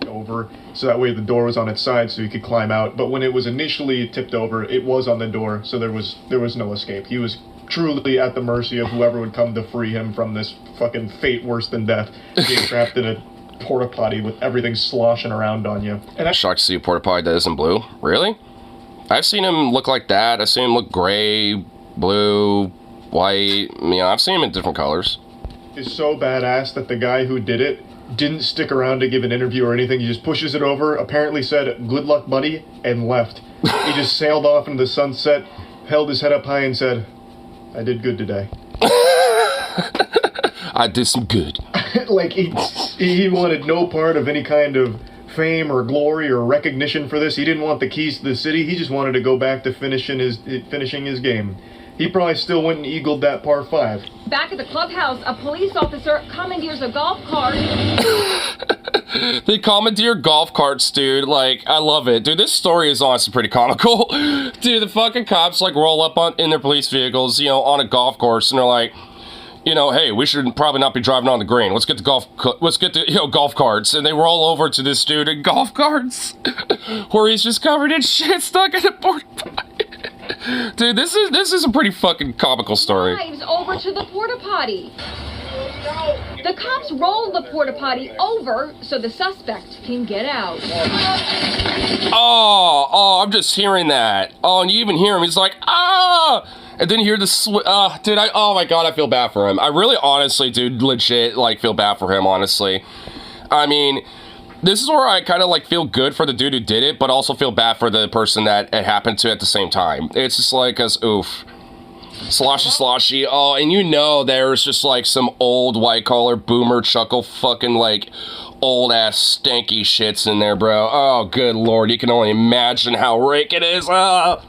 Over, so that way the door was on its side so he could climb out. But when it was initially tipped over, it was on the door, so there was no escape. He was truly at the mercy of whoever would come to free him from this fucking fate worse than death, being trapped in a porta potty with everything sloshing around on you. And I'm shocked to see a porta potty that isn't blue. Really? I've seen him look like that. I've seen him look gray, blue, white. You know, I've seen him in different colors. Is so badass that the guy who did it didn't stick around to give an interview or anything. He just pushes it over, apparently said, "Good luck, buddy," and left. He just sailed off into the sunset, held his head up high and said, "I did good today." I did some good. Like, he wanted no part of any kind of fame or glory or recognition for this. He didn't want the keys to the city. He just wanted to go back to finishing his game. He probably still went and eagled that par 5. Back at the clubhouse, a police officer commandeers a golf cart. They commandeer golf carts, dude. Like, I love it. Dude, this story is honestly pretty comical. Dude, the fucking cops, like, roll up in their police vehicles, you know, on a golf course, and they're like, you know, hey, we should probably not be driving on the green. Let's get the golf carts. And they roll over to this dude in golf carts, where he's just covered in shit stuck in a porta potty. Dude, this is a pretty fucking comical story. Drives over to the porta potty. The cops roll the porta potty over so the suspect can get out. Oh, I'm just hearing that. Oh, and you even hear him. He's like, ah! And then you hear the dude, oh my god, I feel bad for him. I really, honestly, dude, legit, like, feel bad for him, honestly. I mean, this is where I kind of, like, feel good for the dude who did it, but also feel bad for the person that it happened to at the same time. It's just like, oof. Sloshy. Oh, and you know there's just, like, some old white-collar boomer chuckle fucking, like, old-ass stanky shits in there, bro. Oh, good lord, you can only imagine how rank it is. Crawl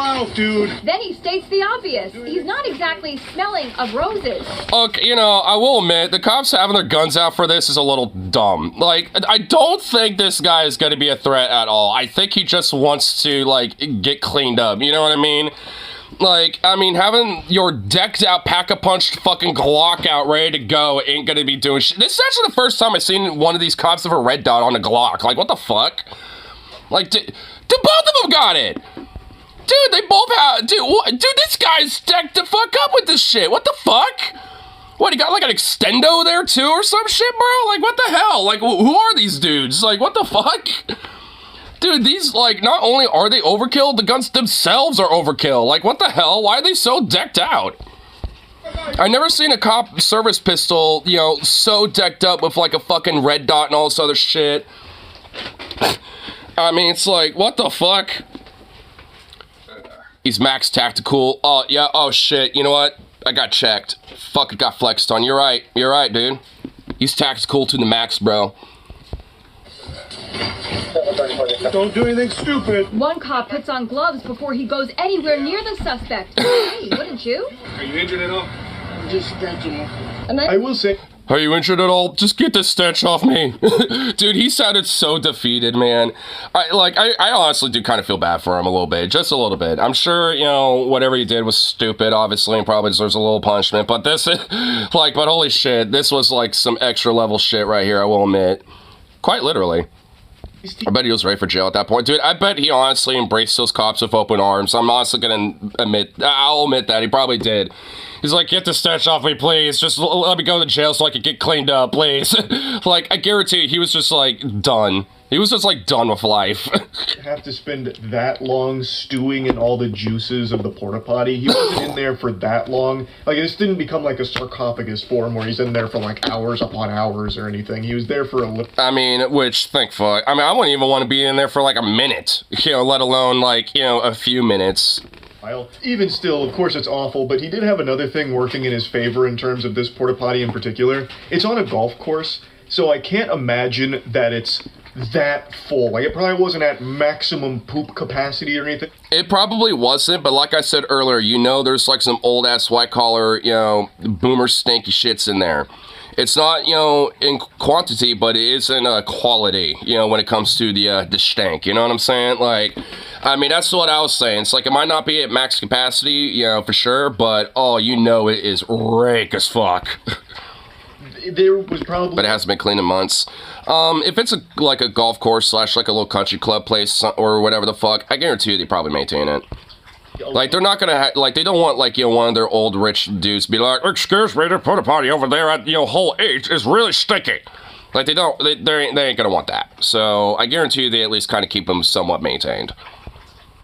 out, dude. Then he states the obvious. He's not exactly smelling of roses. Okay, you know, I will admit, the cops having their guns out for this is a little dumb. Like, I don't think this guy is going to be a threat at all. I think he just wants to, like, get cleaned up. You know what I mean? Like, I mean, having your decked out, pack-a-punched fucking Glock out ready to go ain't gonna be doing shit. This is actually the first time I've seen one of these cops have a red dot on a Glock. Like, what the fuck? Like, both of them got it. Dude, they both have... Dude, this guy's decked the fuck up with this shit. What the fuck? What, he got, like, an extendo there, too, or some shit, bro? Like, what the hell? Like, who are these dudes? Like, what the fuck? Dude, these, like, not only are they overkill, the guns themselves are overkill. Like, what the hell? Why are they so decked out? I never seen a cop service pistol, you know, so decked up with, like, a fucking red dot and all this other shit. I mean, it's like, what the fuck? He's max tactical. Oh, yeah, oh shit, you know what? I got checked. Fuck, it got flexed on. You're right, dude. He's tactical to the max, bro. Don't do anything stupid. One cop puts on gloves before he goes anywhere near the suspect. Hey, wouldn't you? Are you injured at all? Just scratching. I will say... Are you injured at all? Just get this stench off me. Dude, he sounded so defeated, man. I honestly do kind of feel bad for him a little bit. Just a little bit. I'm sure, you know, whatever he did was stupid, obviously, and probably deserves a little punishment. But this is, like, but holy shit, this was, like, some extra level shit right here, I will admit. Quite literally. I bet he was ready for jail at that point. Dude, I bet he honestly embraced those cops with open arms. I'm honestly gonna I'll admit that. He probably did. He's like, get the stench off me, please. Just let me go to jail so I can get cleaned up, please. Like, I guarantee you, he was just, like, done. He was just, like, done with life. Have to spend that long stewing in all the juices of the porta potty. He wasn't in there for that long. Like, this didn't become like a sarcophagus for him where he's in there for like hours upon hours or anything. He was there for I mean, which, thank fuck. I mean, I wouldn't even want to be in there for like a minute, you know, let alone like, you know, a few minutes. Even still, of course it's awful, but he did have another thing working in his favor in terms of this porta potty in particular. It's on a golf course, so I can't imagine that it's that full. Like, it probably wasn't at maximum poop capacity or anything. It probably wasn't, but like I said earlier, you know, there's like some old ass white collar, you know, boomer stanky shits in there. It's not, you know, in quantity, but it is in quality, you know, when it comes to the stank, you know what I'm saying? Like, I mean, that's what I was saying. It's like, it might not be at max capacity, you know, for sure, but, oh, you know it is rank as fuck. There was probably... But it hasn't been cleaned in months. If it's like a golf course / like a little country club place or whatever the fuck, I guarantee you they probably maintain it. Like, they're not gonna like, they don't want, like, you know, one of their old rich dudes to be like, excuse me, the porta potty over there at, you know, hole 8 is really sticky. Like, they ain't gonna want that. So, I guarantee you they at least kind of keep them somewhat maintained.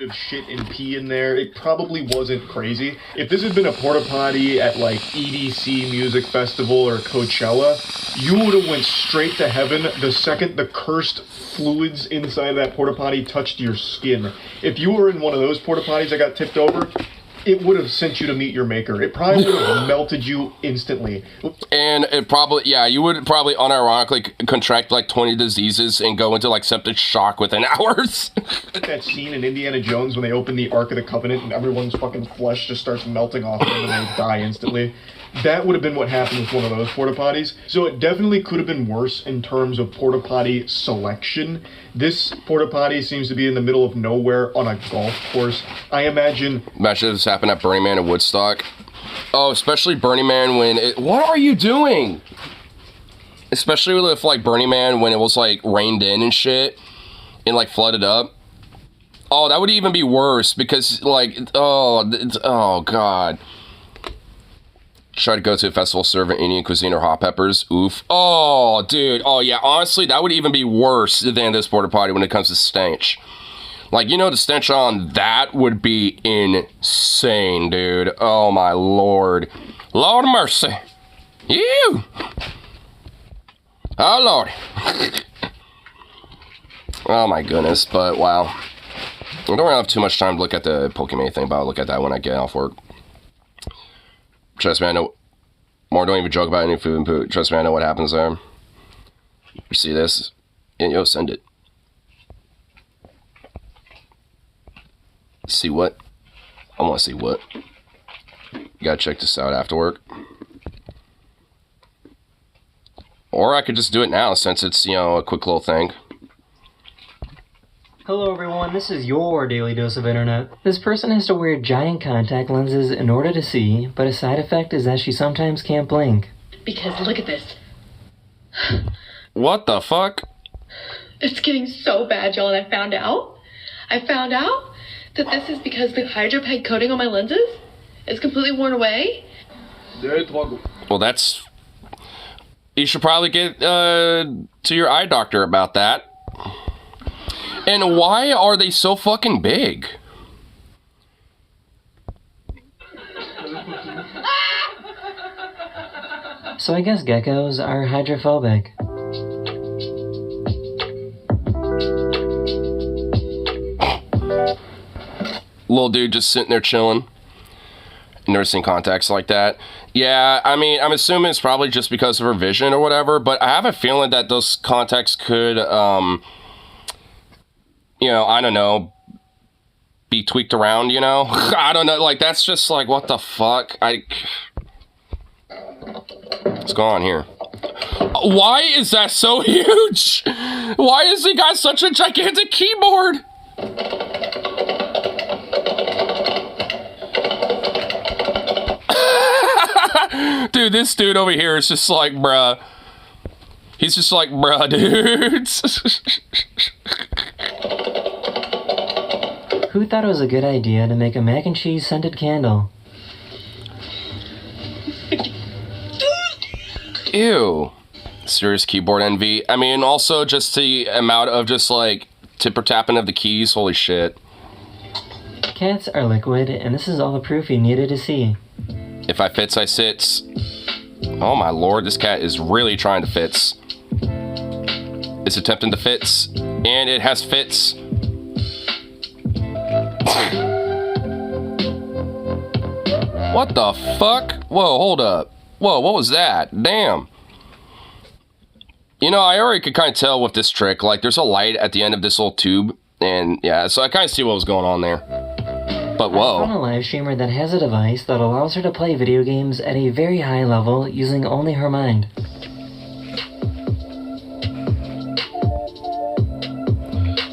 Of shit and pee in there, it probably wasn't crazy. If this had been a porta potty at like EDC Music Festival or Coachella, you would have went straight to heaven the second the cursed fluids inside of that porta potty touched your skin. If you were in one of those porta potties that got tipped over, it would have sent you to meet your maker. It probably would have melted you instantly. And it probably, yeah, you would probably unironically contract like 20 diseases and go into like septic shock within hours. That scene in Indiana Jones when they open the Ark of the Covenant and everyone's fucking flesh just starts melting off them and they die instantly. That would have been what happened with one of those porta potties. So it definitely could have been worse in terms of porta potty selection. This porta potty seems to be in the middle of nowhere on a golf course. I imagine this happened at Burning Man in Woodstock. Oh, especially Burning Man when it... What are you doing? Especially with like Burning Man when it was like rained in and shit and like flooded up. Oh, that would even be worse because like, oh God. Try to go to a festival serving Indian cuisine or hot peppers. Oof. Oh, dude. Oh, yeah. Honestly, that would even be worse than this porta potty when it comes to stench. Like, you know, the stench on that would be insane, dude. Oh, my Lord. Lord of mercy. You. Oh, Lord. Oh, my goodness. But, wow. I don't really have too much time to look at the Pokemon thing, but I'll look at that when I get off work. Trust me, I know. More, don't even joke about any food and poop. Trust me, I know what happens there. You see this? And yo, send it. See what? I want to see what. You gotta check this out after work. Or I could just do it now since it's, you know, a quick little thing. Hello everyone, this is your Daily Dose of Internet. This person has to wear giant contact lenses in order to see, but a side effect is that she sometimes can't blink. Because look at this. What the fuck? It's getting so bad, y'all, and I found out that this is because the HydroPeg coating on my lenses is completely worn away. Well, that's... You should probably get to your eye doctor about that. And why are they so fucking big? So I guess geckos are hydrophobic. Little dude just sitting there chilling. Nursing contacts like that. Yeah, I mean, I'm assuming it's probably just because of her vision or whatever, but I have a feeling that those contacts could, you know, I don't know, be tweaked around, you know? I don't know, like, that's just like, what the fuck? What's going on here? Why is that so huge? Why has he got such a gigantic keyboard? Dude, this dude over here is just like, bruh. He's just like, bruh, dudes. Who thought it was a good idea to make a mac and cheese scented candle? Ew. Serious keyboard envy. I mean, also just the amount of just like tipper tapping of the keys. Holy shit. Cats are liquid, and this is all the proof you needed to see. If I fits, I sits. Oh my lord, this cat is really trying to fits. It's attempting to fits, and it has fits. What the fuck? Whoa, hold up. Whoa, what was that? Damn. You know, I already could kind of tell with this trick, like there's a light at the end of this little tube, and yeah, so I kind of see what was going on there. But whoa. I found a live streamer that has a device that allows her to play video games at a very high level using only her mind.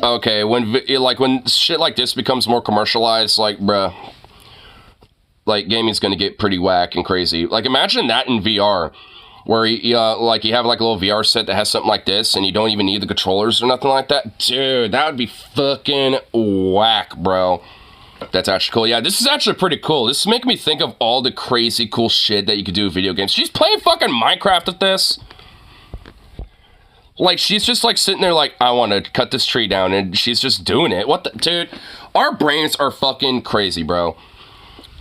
Okay, when shit like this becomes more commercialized, like, bruh, like, gaming's gonna get pretty whack and crazy. Like, imagine that in VR, where you have, like, a little VR set that has something like this, and you don't even need the controllers or nothing like that. Dude, that would be fucking whack, bro. That's actually cool. Yeah, this is actually pretty cool. This is making me think of all the crazy cool shit that you could do with video games. She's playing fucking Minecraft with this. Like, she's just, like, sitting there like, I want to cut this tree down, and she's just doing it. What the... Dude, our brains are fucking crazy, bro.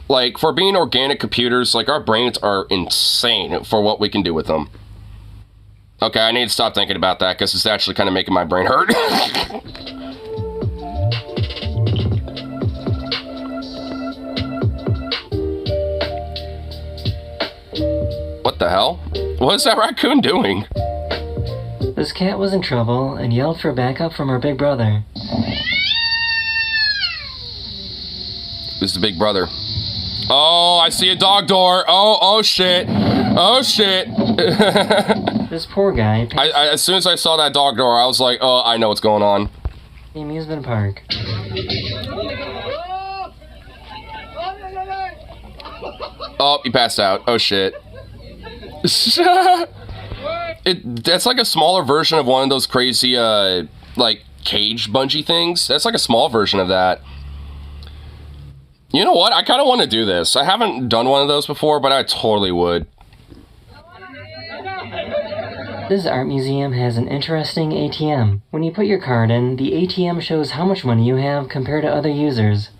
Like, for being organic computers, like, our brains are insane for what we can do with them. Okay, I need to stop thinking about that, because it's actually kind of making my brain hurt. the hell? What is that raccoon doing? This cat was in trouble and yelled for backup from her big brother. Who's the big brother? Oh, I see a dog door. Oh shit. Oh shit. This poor guy As soon as I saw that dog door, I was like, oh, I know what's going on. the amusement park. Oh, he passed out. Oh shit. That's like a smaller version of one of those crazy, like, cage bungee things. That's like a small version of that. You know what? I kind of want to do this. I haven't done one of those before, but I totally would. This art museum has an interesting ATM. When you put your card in, the ATM shows how much money you have compared to other users.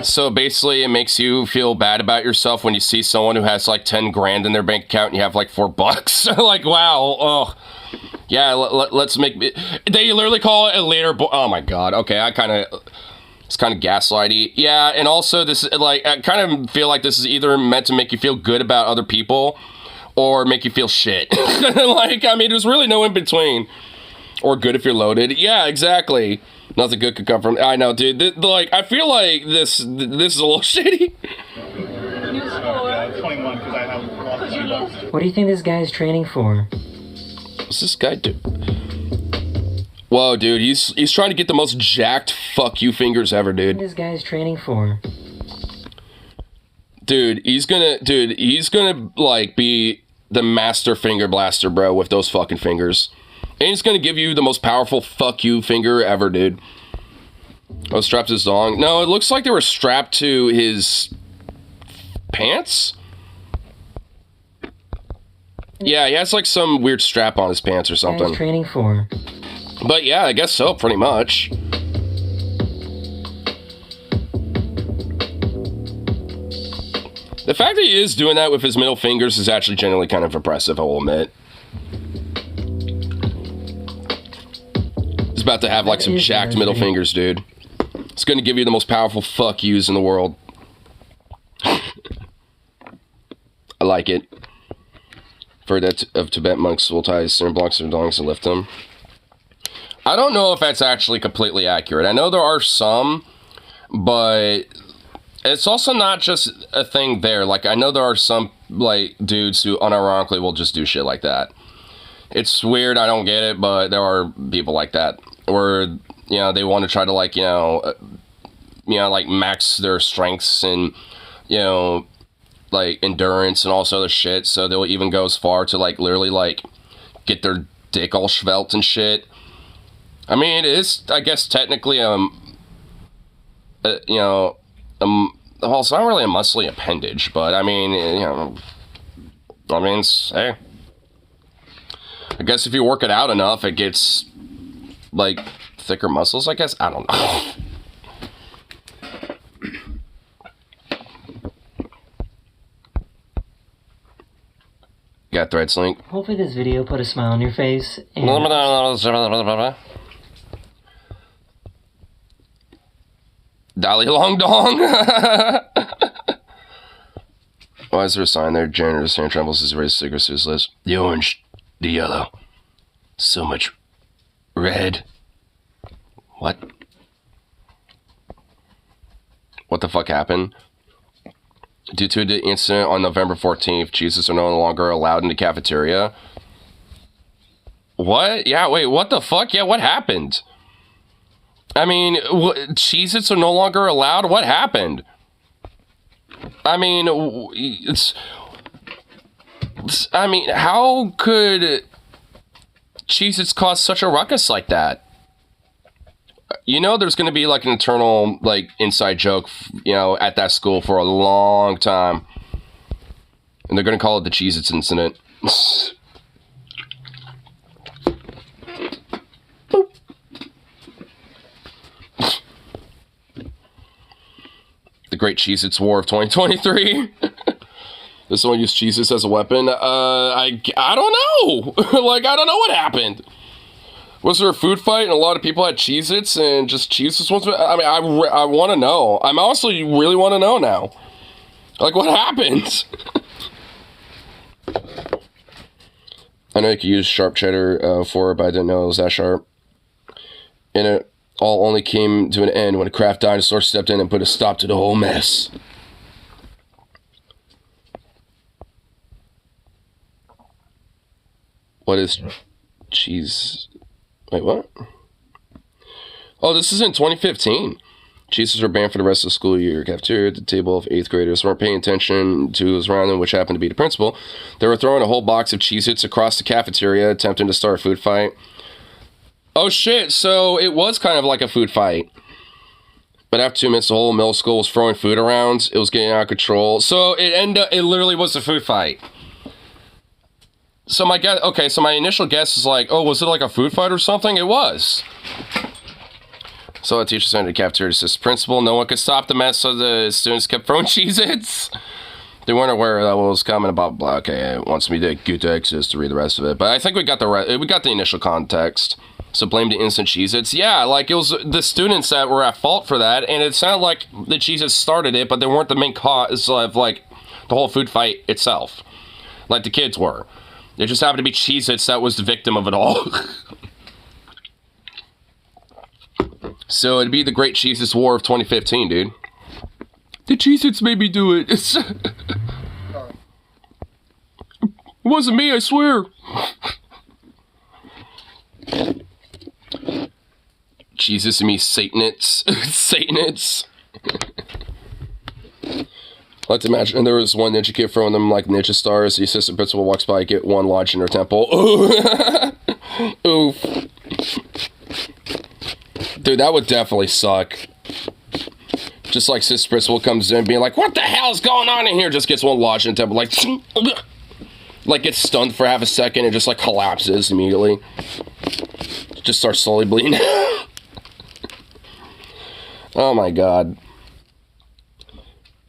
So basically, it makes you feel bad about yourself when you see someone who has like 10 grand in their bank account and you have like $4. Like, wow. Oh, yeah. Let's make. They literally call it a later. Oh my god. Okay, it's kind of gaslighty. Yeah, and also this, like, I kind of feel like this is either meant to make you feel good about other people or make you feel shit. Like, I mean, there's really no in between. Or good if you're loaded. Yeah, exactly. Nothing good could come from. I know, dude. Like, I feel like this is a little shitty. 21 because I have lost $2. What do you think this guy's training for? What's this guy do? Whoa, dude, he's trying to get the most jacked fuck you fingers ever, dude. What this guy's training for? Dude, he's gonna like be the master finger blaster, bro, with those fucking fingers. And he's gonna give you the most powerful fuck you finger ever, dude. Oh, strapped to his dong. No, it looks like they were strapped to his pants. Yeah, he has like some weird strap on his pants or something. Guy's training for? But yeah, I guess so, pretty much. The fact that he is doing that with his middle fingers is actually genuinely kind of impressive, I will admit. He's about to have like some jacked middle fingers, dude. It's gonna give you the most powerful fuck yous in the world. I like it. For that of Tibet monks will tie his blocks and dongs and lift them. I don't know if that's actually completely accurate. I know there are some, but it's also not just a thing there. Like, I know there are some, like, dudes who unironically will just do shit like that. It's weird, I don't get it, but there are people like that. Where, you know, they want to try to, like, like, max their strengths and, you know, like, endurance and all sort of shit. So they'll even go as far to, like, literally, like, get their dick all svelte and shit. I mean, it is, I guess, technically, well, it's not really a muscly appendage, but I mean, hey, I guess if you work it out enough, it gets, like, thicker muscles, I guess? I don't know. Got thread slink. Hopefully this video put a smile on your face and... Dolly Long Dong. Why is there a sign there? Janitor's hand trembles as he raises cigarettes to his lips. The orange, the yellow, so much red. What? What the fuck happened? Due to the incident on November 14th, Jesus are no longer allowed in the cafeteria. What? Yeah, wait, what the fuck? Yeah, what happened? I mean, Cheez-Its are no longer allowed? What happened? I mean, how could Cheez-Its cause such a ruckus like that? You know there's going to be, like, an internal, like, inside joke, at that school for a long time. And they're going to call it the Cheez-Its incident. The Great Cheez-Its War of 2023. Does someone use Cheez-Its as a weapon? I don't know. Like, I don't know what happened. Was there a food fight and a lot of people had Cheez-Its and just Cheez-Its? I mean, I want to know. I'm honestly really want to know now. Like, what happened? I know you could use sharp cheddar for it, but I didn't know it was that sharp. And it all only came to an end when a Kraft dinosaur stepped in and put a stop to the whole mess. What is cheese? Wait, what? Oh, this is in 2015. Cheeses were banned for the rest of the school year. Cafeteria at the table of 8th graders weren't paying attention to who was around them, which happened to be the principal. They were throwing a whole box of Cheez-Its across the cafeteria, attempting to start a food fight. Oh shit, so it was kind of like a food fight. But after 2 minutes, the whole middle school was throwing food around. It was getting out of control. So it literally was a food fight. So my guess, okay, so my initial guess is like, oh, was it like a food fight or something? It was. So the teacher sent to the cafeteria to assist the principal. No one could stop the mess, so the students kept throwing Cheez-Its. They weren't aware that what was coming about. Blah. Okay, it wants me to get access to read the rest of it, but I think we got the initial context. So blame the instant Cheez-Its. Yeah, like it was the students that were at fault for that, and it sounded like the Cheez-Its started it, but they weren't the main cause of like the whole food fight itself, like the kids were. It just happened to be Cheez-Its that was the victim of it all. So it'd be the Great Cheez-Its War of 2015, dude. The Cheez-Its made me do it. It wasn't me, I swear. Cheez-Its and me, Satanists. Satanists. I like to imagine, and there was one ninja kid throwing them like ninja stars. The assistant principal walks by, get one lodged in her temple. Oof. Dude, that would definitely suck. Just like assistant principal comes in being like, what the hell is going on in here? Just gets one lodged in the temple, like gets stunned for half a second and just like collapses immediately. Just starts slowly bleeding. Oh my god.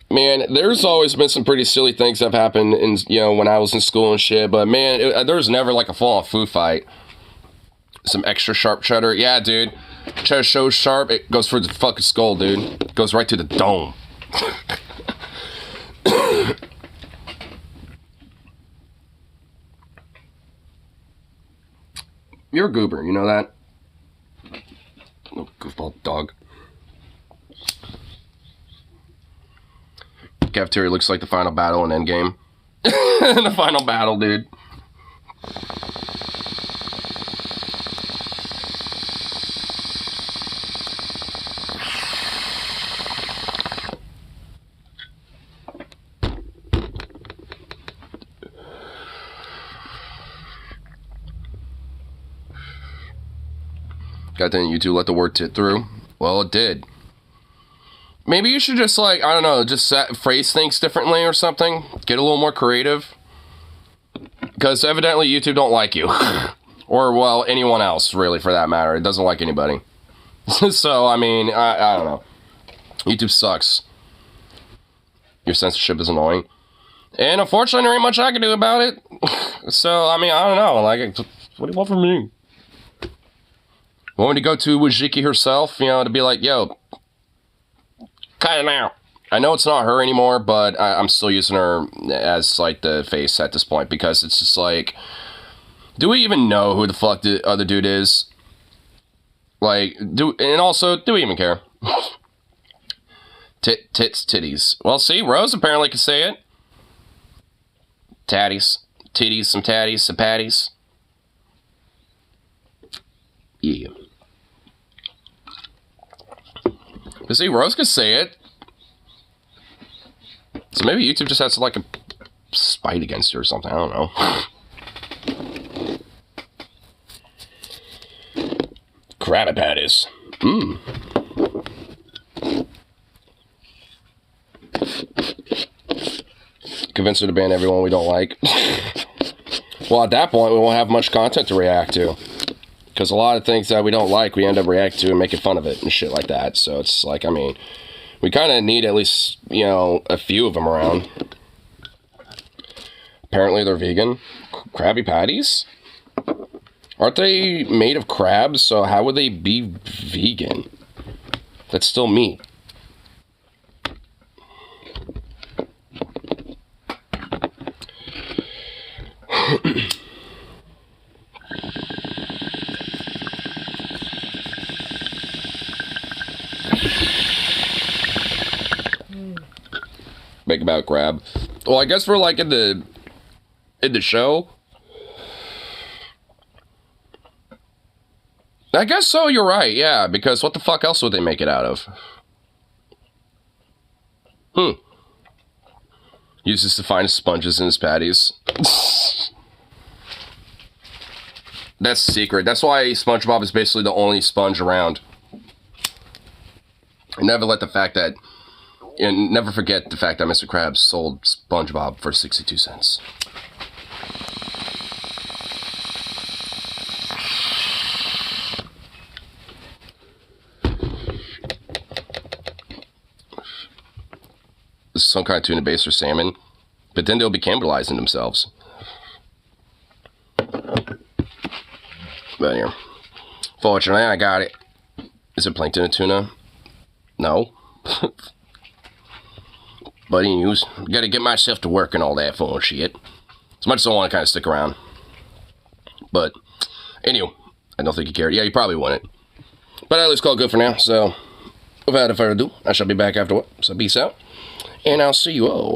Man, there's always been some pretty silly things that have happened in, you know, when I was in school and shit, but man, there was never like a full-on food fight. Some extra sharp cheddar. Yeah, dude. Cheddar so sharp, it goes for the fucking skull, dude. It goes right to the dome. You're a goober, you know that? Oh, goofball dog. Cafeteria looks like the final battle in Endgame. The final battle, dude. Goddamn, YouTube let the word tit through. Well, it did. Maybe you should just, like, I don't know, just phrase things differently or something. Get a little more creative. Because evidently YouTube don't like you. Or, well, anyone else, really, for that matter. It doesn't like anybody. So, I mean, I don't know. YouTube sucks. Your censorship is annoying. And unfortunately, there ain't much I can do about it. So, I mean, I don't know. Like, what do you want from me? Want me to go to Wajiki herself, you know, to be like, yo, cut it out. I know it's not her anymore, but I'm still using her as, like, the face at this point, because it's just like, do we even know who the fuck the other dude is? Like, and also, do we even care? Tits, titties. Well, see, Rose apparently can say it. Tatties. Titties, some tatties, some patties. Yeah. But see, Rose could say it. So maybe YouTube just has like a spite against her or something. I don't know. Krabby Patties. Mmm. Convince her to ban everyone we don't like. Well, at that point, we won't have much content to react to. Because a lot of things that we don't like, we end up reacting to and making fun of it and shit like that. So it's like, I mean, we kind of need at least, you know, a few of them around. Apparently they're vegan. Krabby Patties? Aren't they made of crabs? So how would they be vegan? That's still meat. make about crab. Well, I guess for like in the show. I guess so, you're right, yeah, because what the fuck else would they make it out of? Uses to find sponges in his patties. That's the secret. That's why SpongeBob is basically the only sponge around. And never let the fact that... And never forget the fact that Mr. Krabs sold SpongeBob for 62 cents. Some kind of tuna base or salmon, but then they'll be cannibalizing themselves. But here, fortunately, I got it. Is it plankton and tuna? No. But anyways, gotta get myself to work and all that fun shit. As much as I want to kind of stick around. But, anyway, I don't think you cared. Yeah, you probably wouldn't. But at least call it good for now, so without further ado, I shall be back after work. So peace out. And I'll see you all.